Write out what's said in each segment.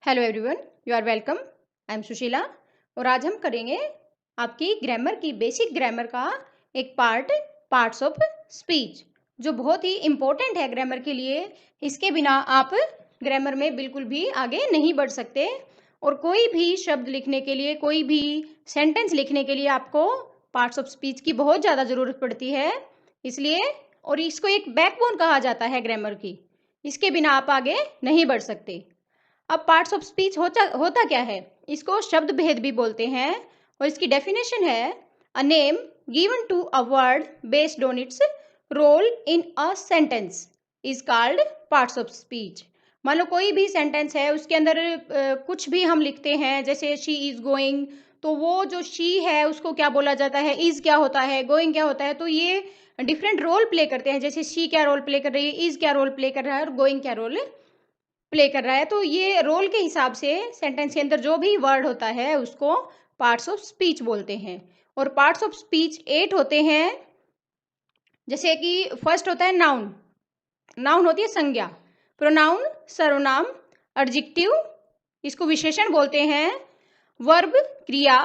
Hello everyone, you are welcome. I am Sushila और आज हम करेंगे आपकी ग्रामर की बेसिक ग्रामर का एक पार्ट्स ऑफ स्पीच, जो बहुत ही इम्पोर्टेंट है ग्रामर के लिए। इसके बिना आप ग्रामर में बिल्कुल भी आगे नहीं बढ़ सकते और कोई भी शब्द लिखने के लिए, कोई भी सेंटेंस लिखने के लिए आपको पार्ट्स ऑफ स्पीच की बहुत ज़्यादा ज़रूरत पड़ती है। इसलिए और इसको एक बैकबोन कहा जाता है ग्रामर की। इसके बिना आप आगे नहीं बढ़ सकते। अब पार्ट्स ऑफ स्पीच होता क्या है, इसको शब्द भेद भी बोलते हैं और इसकी डेफिनेशन है a name given to a word based on its role in a sentence is called parts of speech. मान लो कोई भी सेंटेंस है, उसके अंदर कुछ भी हम लिखते हैं, जैसे शी इज गोइंग, तो वो जो शी है उसको क्या बोला जाता है, इज क्या होता है, गोइंग क्या होता है। तो ये डिफरेंट रोल प्ले करते हैं, जैसे शी क्या रोल प्ले कर रही है, इज क्या रोल प्ले कर रहा है और गोइंग क्या रोल प्ले कर रहा है। तो ये रोल के हिसाब से सेंटेंस के अंदर जो भी वर्ड होता है उसको पार्ट्स ऑफ स्पीच बोलते हैं। और पार्ट्स ऑफ स्पीच 8 होते हैं। जैसे कि फर्स्ट होता है नाउन। नाउन होती है संज्ञा, प्रोनाउन सर्वनाम, एडजेक्टिव इसको विशेषण बोलते हैं, वर्ब क्रिया,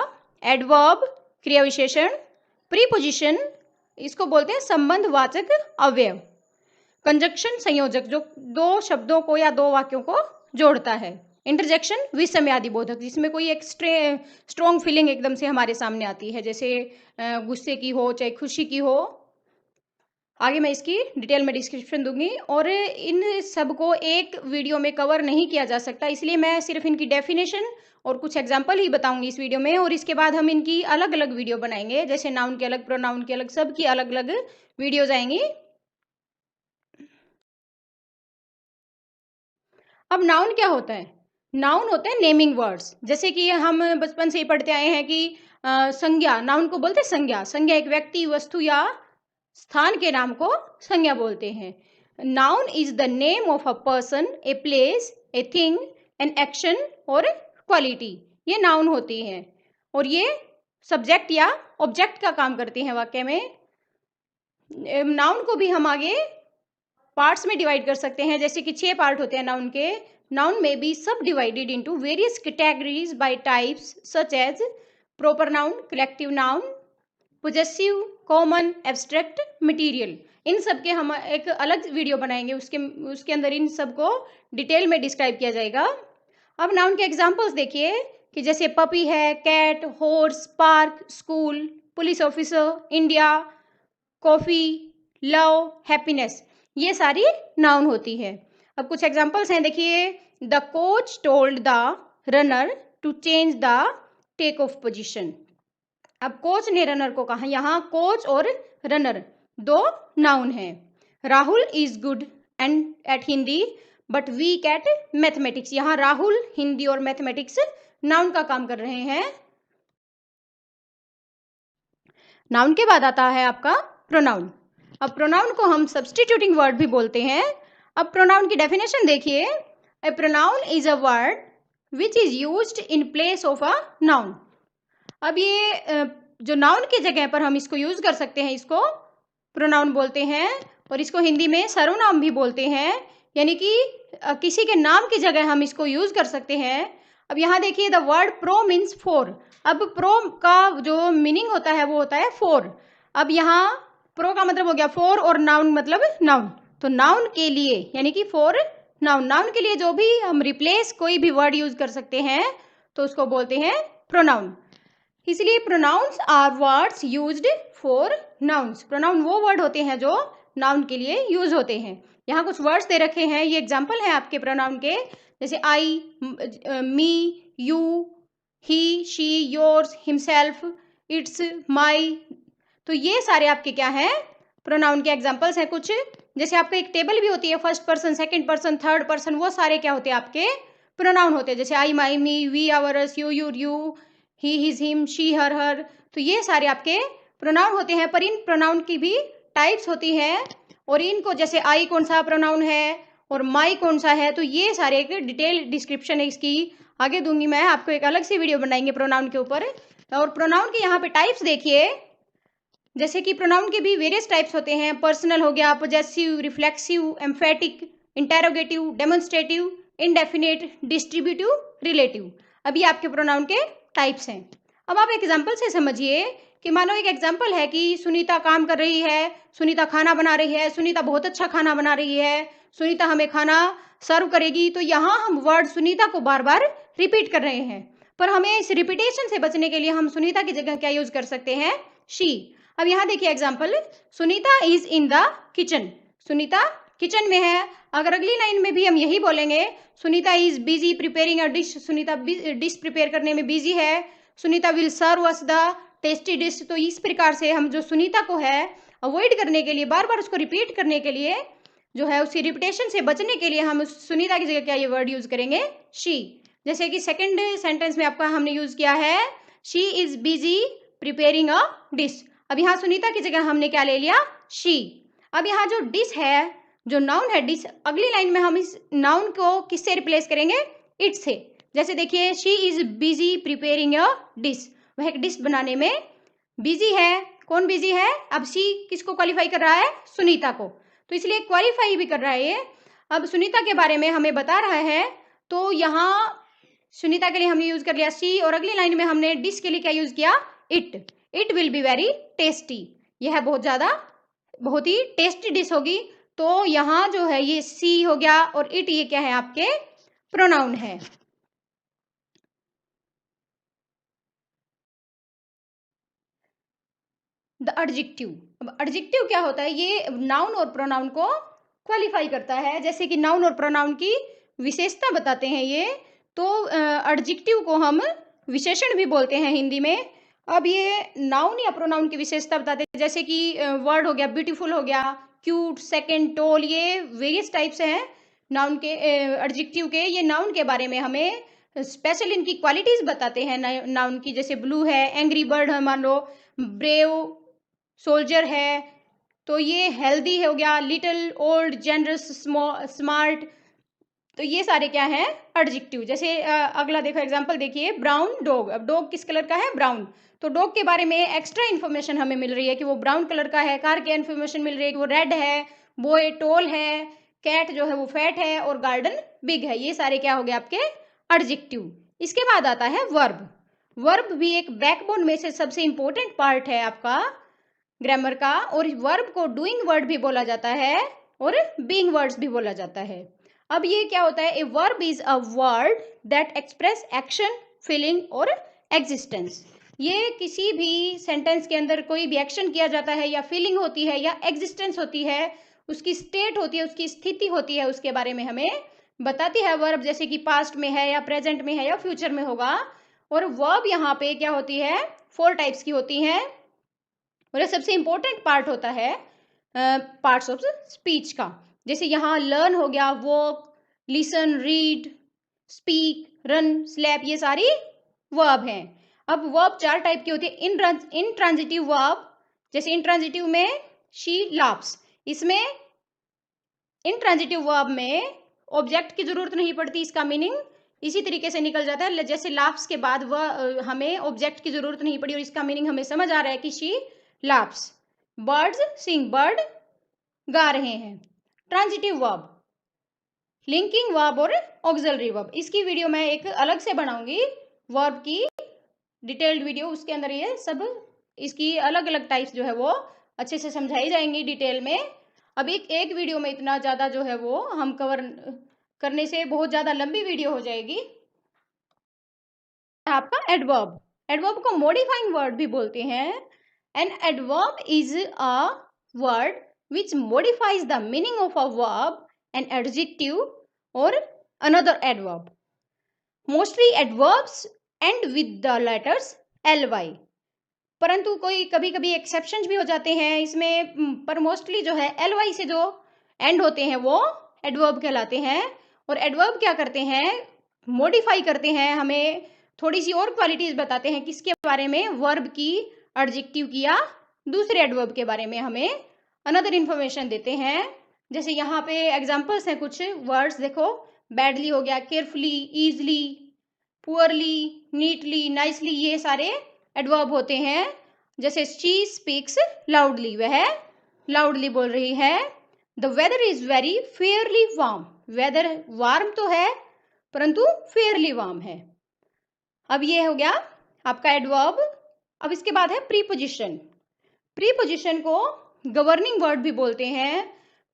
एडवर्ब क्रिया विशेषण, प्रीपोजिशन इसको बोलते हैं संबंधवाचक अवयव, कंजक्शन संयोजक जो दो शब्दों को या दो वाक्यों को जोड़ता है, इंटरजेक्शन विषमयादि बोधक जिसमें कोई एक स्ट्रॉन्ग फीलिंग एकदम से हमारे सामने आती है, जैसे गुस्से की हो चाहे खुशी की हो। आगे मैं इसकी डिटेल में डिस्क्रिप्शन दूंगी और इन सब को एक वीडियो में कवर नहीं किया जा सकता, इसलिए मैं सिर्फ इनकी डेफिनेशन और कुछ एग्जाम्पल ही बताऊंगी इस वीडियो में। और इसके बाद हम इनकी अलग अलग वीडियो बनाएंगे, जैसे नाउन के अलग, प्रोनाउन के अलग, सबकी अलग अलग वीडियोज आएंगी। अब नाउन क्या होता है? नाउन होते हैं नेमिंग वर्ड्स। जैसे कि हम बचपन से ही पढ़ते आए हैं कि संज्ञा, नाउन को बोलते हैं संज्ञा। संज्ञा एक व्यक्ति, वस्तु या स्थान के नाम को संज्ञा बोलते हैं। Noun is the name of a person, a place, a thing, an action और क्वालिटी, ये नाउन होती है और ये सब्जेक्ट या ऑब्जेक्ट का काम करती हैं वाक्य में। नाउन को भी हम आगे पार्ट्स में डिवाइड कर सकते हैं, जैसे कि 6 पार्ट होते हैं नाउन के। नाउन में be subdivided into various categories by types such as proper noun, collective noun, possessive, common, abstract, material. इन सब के हम एक अलग वीडियो बनाएंगे, उसके अंदर इन सब को डिटेल में डिस्क्राइब किया जाएगा। अब नाउन के एग्जांपल्स देखिए कि जैसे पपी है, cat, horse, park, school, police officer, India, coffee, love, happiness, ये सारी नाउन होती है। अब कुछ एग्जांपल्स हैं, देखिए the coach told the runner to change the take off position. अब कोच ने रनर को कहा, यहाँ कोच और रनर दो नाउन हैं। Rahul is good and at Hindi but weak at mathematics, यहाँ राहुल हिंदी और मैथमेटिक्स नाउन का काम कर रहे हैं। नाउन के बाद आता है आपका प्रोनाउन। अब प्रोनाउन को हम सब्स्टिट्यूटिंग वर्ड भी बोलते हैं। अब प्रोनाउन की डेफिनेशन देखिए, a pronoun is a word which is used in place of a noun. अब ये जो नाउन की जगह पर हम इसको यूज कर सकते हैं, इसको प्रोनाउन बोलते हैं और इसको हिंदी में सर्वनाम भी बोलते हैं, यानी कि किसी के नाम की जगह हम इसको यूज कर सकते हैं। अब यहाँ देखिए the word pro means four. अब प्रो का जो मीनिंग होता है वो होता है फोर। अब यहाँ प्रो का मतलब हो गया फोर और नाउन मतलब नाउन, तो नाउन के लिए यानी कि फोर नाउन, नाउन के लिए जो भी हम रिप्लेस कोई भी वर्ड यूज कर सकते हैं तो उसको बोलते हैं प्रोनाउन। इसलिए pronouns are words used for nouns. Pronoun वो वर्ड होते हैं जो नाउन के लिए यूज होते हैं। यहाँ कुछ वर्ड्स दे रखे हैं, ये एग्जाम्पल हैं आपके प्रोनाउन के, जैसे I, me, you, he, she, yours, himself, its, my. तो ये सारे आपके क्या हैं, प्रोनाउन के एग्जाम्पल्स हैं कुछ। जैसे आपका एक टेबल भी होती है, first person, second person, third person, वो सारे क्या होते हैं आपके प्रोनाउन होते हैं, जैसे I, my, me, we, ours, you, your, you, he, his, him, she, her, her. तो ये सारे आपके प्रोनाउन होते हैं, पर इन प्रोनाउन की भी टाइप्स होती हैं और इनको जैसे आई कौन सा प्रोनाउन है और माई कौन सा है, तो ये सारे एक डिटेल डिस्क्रिप्शन है इसकी आगे दूंगी मैं आपको, एक अलग से वीडियो बनाएंगे प्रोनाउन के ऊपर। और प्रोनाउन के यहाँ पे टाइप्स देखिए, जैसे कि प्रोनाउन के भी वेरियस टाइप्स होते हैं। पर्सनल हो गया, possessive, reflexive, emphatic, interrogative, demonstrative, indefinite, distributive, relative. अभी आपके प्रोनाउन के टाइप्स हैं। अब आप एग्जाम्पल से समझिए कि मानो एक एग्जाम्पल है कि सुनीता काम कर रही है, सुनीता खाना बना रही है, सुनीता बहुत अच्छा खाना बना रही है, सुनीता हमें खाना सर्व करेगी। तो यहाँ हम वर्ड सुनीता को बार बार रिपीट कर रहे हैं, पर हमें इस रिपीटेशन से बचने के लिए हम सुनीता की जगह क्या यूज कर सकते हैं? शी। अब यहाँ देखिए example, Sunita is in the kitchen, Sunita kitchen में है। अगर अगली लाइन में भी हम यही बोलेंगे, Sunita is busy preparing a dish, Sunita dish prepare करने में बिजी है, Sunita will serve us the tasty dish. तो इस प्रकार से हम जो सुनीता को है अवॉइड करने के लिए, बार बार उसको रिपीट करने के लिए, जो है उसकी रिपीटेशन से बचने के लिए हम उस सुनीता की जगह क्या ये वर्ड यूज करेंगे? शी। जैसे कि सेकंड सेंटेंस में आपका हमने यूज किया है she is busy preparing a dish. अब यहाँ सुनीता की जगह हमने क्या ले लिया? शी। अब यहाँ जो डिश है, जो नाउन है डिश, अगली लाइन में हम इस नाउन को किससे रिप्लेस करेंगे? इट से। जैसे देखिए she is busy preparing a dish, वह एक डिश बनाने में बिजी है। कौन बिजी है? अब शी किसको क्वालिफाई कर रहा है? सुनीता को, तो इसलिए क्वालिफाई भी कर रहा है ये। अब सुनीता के बारे में हमें बता रहा है, तो यहाँ सुनीता के लिए हमने यूज कर लिया शी, और अगली लाइन में हमने डिश के लिए क्या यूज किया? It. It will be very tasty, यह बहुत ही टेस्टी डिश होगी। तो यहाँ जो है ये सी हो गया, और इट ये क्या है? आपके प्रोनाउन है। The adjective. अब एडजेक्टिव क्या होता है? ये नाउन और प्रोनाउन को क्वालिफाई करता है, जैसे कि नाउन और प्रोनाउन की विशेषता बताते हैं ये। तो एडजेक्टिव को हम विशेषण भी बोलते हैं हिंदी में। अब ये नाउन या प्रोनाउन की विशेषता बताते हैं, जैसे कि वर्ड हो गया ब्यूटीफुल, हो गया क्यूट, सेकंड, टोल, ये वेरियस टाइप्स हैं नाउन के, एडजेक्टिव के। ये नाउन के बारे में हमें स्पेशल इनकी क्वालिटीज बताते हैं नाउन की, जैसे ब्लू है, एंग्री बर्ड है मान लो, ब्रेव सोल्जर है, तो ये हेल्दी हो गया, लिटिल, ओल्ड, जेनरस, स्मार्ट। तो ये सारे क्या हैं? एडजेक्टिव। जैसे अगला देखो एग्जांपल देखिए, ब्राउन डॉग। अब डॉग किस कलर का है? ब्राउन। तो डॉग के बारे में एक्स्ट्रा इन्फॉर्मेशन हमें मिल रही है कि वो ब्राउन कलर का है। कार की इन्फॉर्मेशन मिल रही है कि वो रेड है, बॉय टॉल है, कैट जो है वो फैट है, और गार्डन बिग है। ये सारे क्या हो गए आपके? एडजेक्टिव। इसके बाद आता है वर्ब। वर्ब भी एक बैकबोन में से सबसे इंपॉर्टेंट पार्ट है आपका ग्रामर का, और वर्ब को डूइंग वर्ड भी बोला जाता है और बीइंग वर्ड्स भी बोला जाता है। अब ये क्या होता है? A verb is a word that express action, feeling और एग्जिस्टेंस। ये किसी भी सेंटेंस के अंदर कोई भी एक्शन किया जाता है, या फीलिंग होती है, या एग्जिस्टेंस होती है, उसकी स्टेट होती है, उसकी स्थिति होती है, उसके बारे में हमें बताती है वर्ब, जैसे कि पास्ट में है, या प्रेजेंट में है, या फ्यूचर में होगा। और वर्ब यहाँ पे क्या होती है? 4 टाइप्स की होती हैं, और ये सबसे इंपॉर्टेंट पार्ट होता है पार्ट्स ऑफ स्पीच का। जैसे यहाँ लर्न हो गया, walk, listen, read, speak, run, slap, ये सारी वर्ब हैं। अब वर्ब 4 टाइप की होती है। इंट्रांजिटिव वर्ब, जैसे इंट्रांजिटिव में शी लाफ्स, इसमें इंट्रांजिटिव वर्ब में ऑब्जेक्ट की जरूरत नहीं पड़ती, इसका मीनिंग इसी तरीके से निकल जाता है। जैसे लाफ्स के बाद वह हमें ऑब्जेक्ट की जरूरत नहीं पड़ी, और इसका मीनिंग हमें समझ आ रहा है कि she laughs. Birds sing, bird गा रहे हैं। ट्रांजिटिव वर्ब, लिंकिंग वर्ब और ऑक्सिलरी वर्ब। इसकी वीडियो मैं एक अलग से बनाऊंगी, वर्ब की डिटेल्ड वीडियो, उसके अंदर ये सब इसकी अलग अलग टाइप्स जो है वो अच्छे से समझाई जाएंगी डिटेल में। अब एक वीडियो में इतना ज़्यादा जो है वो हम कवर करने से बहुत ज़्यादा लंबी वीडियो हो जाएगी। आपका एडवर्ब, एडवर्ब को मॉडिफाइंग वर्ड भी बोलते हैं। An adverb is a word which modifies the meaning of a verb, an adjective or another adverb. Mostly adverbs end with the letters ly, परंतु कोई कभी कभी एक्सेप्शंस भी हो जाते हैं इसमें, पर मोस्टली जो है ly से जो एंड होते हैं वो एडवर्ब कहलाते हैं। और एडवर्ब क्या करते हैं? मॉडिफाई करते हैं, हमें थोड़ी सी और क्वालिटीज बताते हैं। किसके बारे में? वर्ब की, एडजेक्टिव की, या दूसरे एडवर्ब के बारे में हमें अनदर इंफॉर्मेशन देते हैं। जैसे यहाँ पे एग्जांपल्स हैं कुछ वर्ड्स, देखो बैडली हो गया, carefully, easily, poorly, neatly, nicely, ये सारे एडवर्ब होते हैं। जैसे शी स्पीक्स लाउडली, वह लाउडली बोल रही है। The weather is very fairly warm, weather warm तो है परंतु फेयरली वार्म है। अब ये हो गया आपका एडवर्ब। अब इसके बाद है प्रीपोजिशन। प्रीपोजिशन को गवर्निंग वर्ड भी बोलते हैं।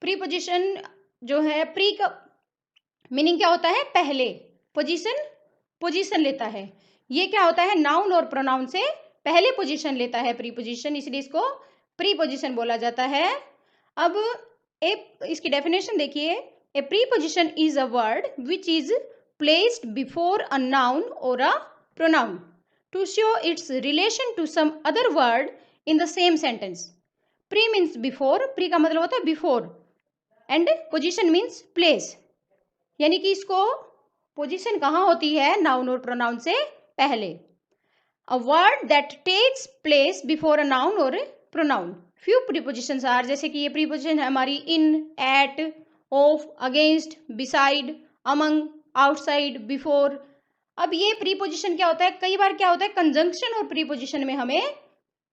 प्रीपोजिशन जो है, प्री का मीनिंग क्या होता है? पहले। पोजीशन, पोजीशन लेता है। ये क्या होता है? नाउन और प्रोनाउन से पहले पोजीशन लेता है प्रीपोजिशन, इसलिए इसको प्रीपोजिशन बोला जाता है। अब इसकी डेफिनेशन देखिए। A preposition is a word which is placed before a noun और a pronoun to show its relation to some other word in the same sentence. Pre means before, pre का मतलब होता है before, and position means place, यानी कि इसको position कहाँ होती है? नाउन और प्रोनाउन से पहले। A word that takes place before a noun और प्रोनाउन। फ्यू प्रीपोजिशंस आर, जैसे कि ये प्रीपोजिशन है हमारी in, at, of, against, beside, among, outside, before. अब ये प्रीपोजिशन क्या होता है? कई बार क्या होता है, कंजंक्शन और प्रीपोजिशन में हमें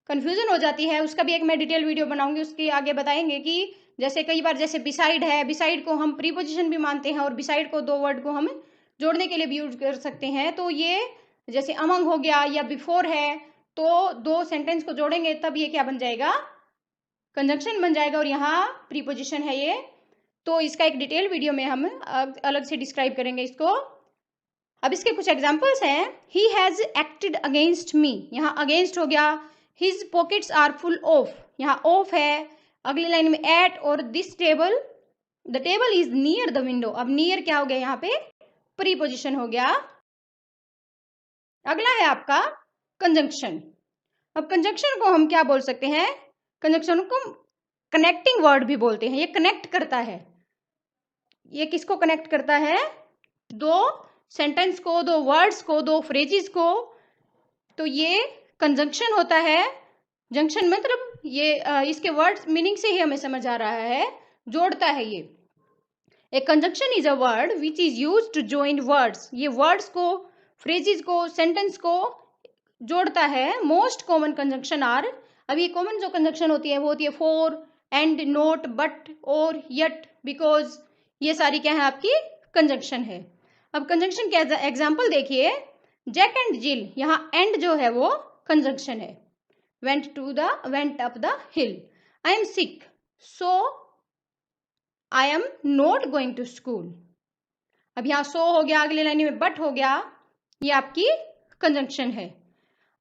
कंफ्यूजन हो जाती है। उसका भी एक मैं डिटेल वीडियो बनाऊंगी, उसके आगे बताएंगे कि जैसे कई बार जैसे बिसाइड है, बिसाइड को हम प्रीपोजिशन भी मानते हैं और बिसाइड को दो वर्ड को हम जोड़ने के लिए भी यूज कर सकते हैं। तो ये जैसे अमंग हो गया या बिफोर है, तो दो सेंटेंस को जोड़ेंगे तब ये क्या बन जाएगा? कंजंक्शन बन जाएगा, और यहाँ प्रीपोजिशन है ये। तो इसका एक डिटेल वीडियो में हम अलग से डिस्क्राइब करेंगे इसको। अब इसके कुछ एग्जाम्पल्स हैं। He has acted against me, यहाँ अगेंस्ट हो गया। His pockets are full of, यहाँ ऑफ है। अगली लाइन में एट और this table, the table is near the window. अब नियर क्या हो गया? यहाँ पे प्रीपोजिशन हो गया। अगला है आपका कंजंक्शन। अब कंजंक्शन को हम क्या बोल सकते हैं? कंजंक्शन को कनेक्टिंग वर्ड भी बोलते हैं। ये कनेक्ट करता है। ये किसको कनेक्ट करता है? दो सेंटेंस को, दो वर्ड्स को, दो फ्रेजेस को। तो ये कंजंक्शन होता है। जंक्शन मतलब ये इसके वर्ड्स मीनिंग से ही हमें समझ आ रहा है, जोड़ता है ये। A conjunction is a word which is use to join words. ये वर्ड्स को, फ्रेजेस को, सेंटेंस को जोड़ता है। मोस्ट कॉमन कंजंक्शन आर, अब ये कॉमन जो कंजंक्शन होती है वो होती है फॉर, एंड, नोट, बट, और, यट, बिकॉज। ये सारी क्या है? आपकी कंजंक्शन है। अब कंजंक्शन के एग्जाम्पल देखिए। जैक एंड जिल, यहाँ एंड जो है वो कंजंक्शन है। Went up the hill. I am sick so I am not going to school. अब यहाँ सो हो गया, अगली लाइन में बट हो गया, ये आपकी कंजंक्शन है।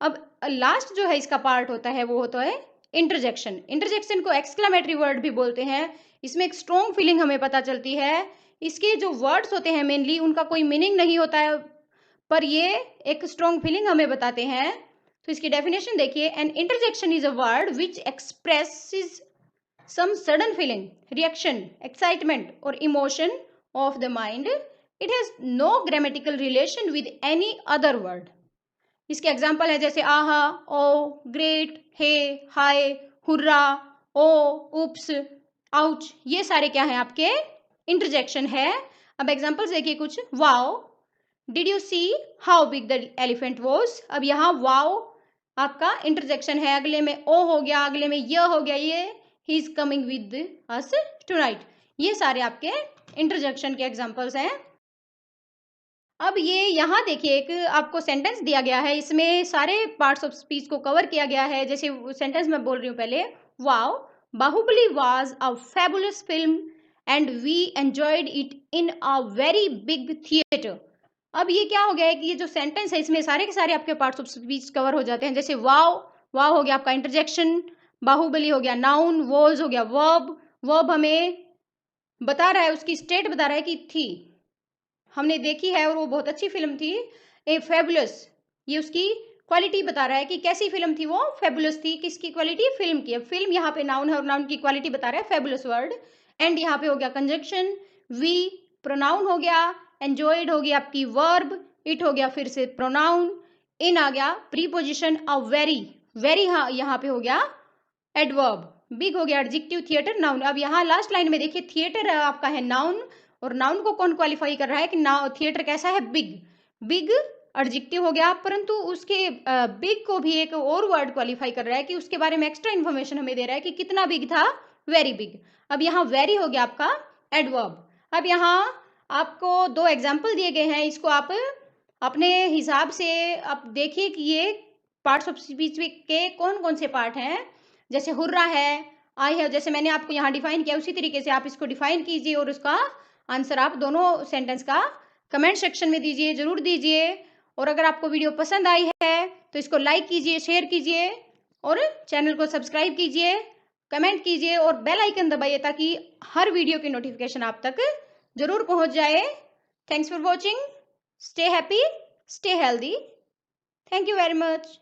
अब लास्ट जो है इसका पार्ट होता है वो होता है इंटरजेक्शन। इंटरजेक्शन को एक्सक्लेमेटरी वर्ड भी बोलते हैं। इसमें एक स्ट्रॉन्ग फीलिंग हमें पता चलती है। इसके जो वर्ड्स होते हैं मेनली उनका कोई मीनिंग नहीं होता है, पर ये एक स्ट्रॉन्ग फीलिंग हमें बताते हैं। तो इसकी डेफिनेशन देखिए। An interjection is a word which expresses some sudden feeling, reaction, excitement or emotion of the mind. It has no grammatical relation with any other word. इसके एग्जाम्पल है जैसे आहा, ओ, ग्रेट, हे, हाय, हुर्रा, ओ, उप्स, आउच। ये सारे क्या है? आपके इंटरजेक्शन है। अब एग्जाम्पल्स देखिए कुछ। Wow, did you see how big the elephant was. अब यहाँ वाओ आपका इंटरजेक्शन है। अगले में ओ हो गया, अगले में य हो गया, ये he is coming with us tonight. ये सारे आपके इंटरजेक्शन के एग्जाम्पल्स हैं। अब ये यहाँ देखिए, एक आपको सेंटेंस दिया गया है, इसमें सारे पार्ट्स ऑफ स्पीच को कवर किया गया है। जैसे सेंटेंस मैं बोल रही हूँ पहले। Wow, Baahubali was a fabulous film and we enjoyed it in a very big theatre. अब ये क्या हो गया है कि ये जो सेंटेंस है इसमें सारे के सारे आपके पार्ट्स ऑफ स्पीच कवर हो जाते हैं। जैसे वाओ, वाओ हो गया आपका इंटरजेक्शन, बाहुबली हो गया नाउन, वॉज हो गया वर्ब। वर्ब हमें बता रहा है, उसकी स्टेट बता रहा है कि थी, हमने देखी है और वो बहुत अच्छी फिल्म थी। ए फेबुलस, ये उसकी क्वालिटी बता रहा है कि कैसी फिल्म थी वो, फेबुलस थी। किसकी क्वालिटी? फिल्म की। अब फिल्म यहाँ पे नाउन है और नाउन की क्वालिटी बता रहा है फेबुलस वर्ड। एंड यहाँ पे हो गया कंजंक्शन, वी प्रोनाउन हो गया, एंजॉयड हो गया आपकी वर्ब, इट हो गया फिर से प्रोनाउन, इन आ गया प्रीपोजिशन, अ वेरी, वेरी यहाँ पे हो गया एडवर्ब, बिग हो गया एडजेक्टिव, थिएटर नाउन। अब यहाँ लास्ट लाइन में देखिए, थिएटर आपका है नाउन, और नाउन को कौन क्वालिफाई कर रहा है कि नाउ थिएटर कैसा है? बिग। बिग एडजेक्टिव हो गया, परंतु उसके बिग को भी एक और वर्ड क्वालिफाई कर रहा है कि उसके बारे में एक्स्ट्रा इन्फॉर्मेशन हमें दे रहा है कि कितना बिग था, वेरी बिग। अब यहाँ वेरी हो गया आपका एडवर्ब। अब यहाँ आपको 2 एग्जाम्पल दिए गए हैं, इसको आप अपने हिसाब से आप देखिए कि ये पार्ट्स ऑफ स्पीच के कौन-कौन से पार्ट हैं। जैसे हुर्रा है, आई है, जैसे मैंने आपको यहाँ डिफाइन किया उसी तरीके से आप इसको डिफाइन कीजिए और उसका आंसर आप दोनों सेंटेंस का कमेंट सेक्शन में दीजिए, ज़रूर दीजिए। और अगर आपको वीडियो पसंद आई है तो इसको लाइक कीजिए, शेयर कीजिए और चैनल को सब्सक्राइब कीजिए, कमेंट कीजिए और बेल आइकन दबाइए ताकि हर वीडियो की नोटिफिकेशन आप तक ज़रूर पहुंच जाए। Thanks for watching. Stay happy, stay healthy. Thank you very much.